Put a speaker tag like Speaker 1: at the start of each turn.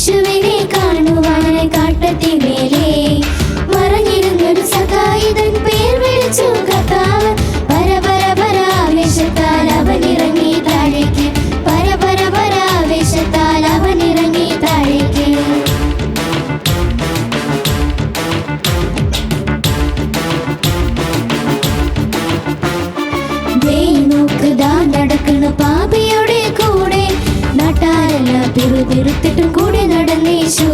Speaker 1: യേശുവിനെ കാണുവാനായി കാട്ടത്തിമേലെ മറഞ്ഞിരുന്നൊരു സഹായിതൻ പേർ വിളിച്ചു കർത്താവ്. പരപരപരാവേശത്താൽ അവനിറങ്ങി താഴേക്ക്, പരപരപരാവേശത്താൽ അവനിറങ്ങി താഴേക്ക്. നോക്ക് ദാ നടക്കണ പാപിയുടെ കൂടെ, നാട്ടാരെല്ലാം പിറുപിറുത്തിട്ടും കൂടെ നടന്നേശു.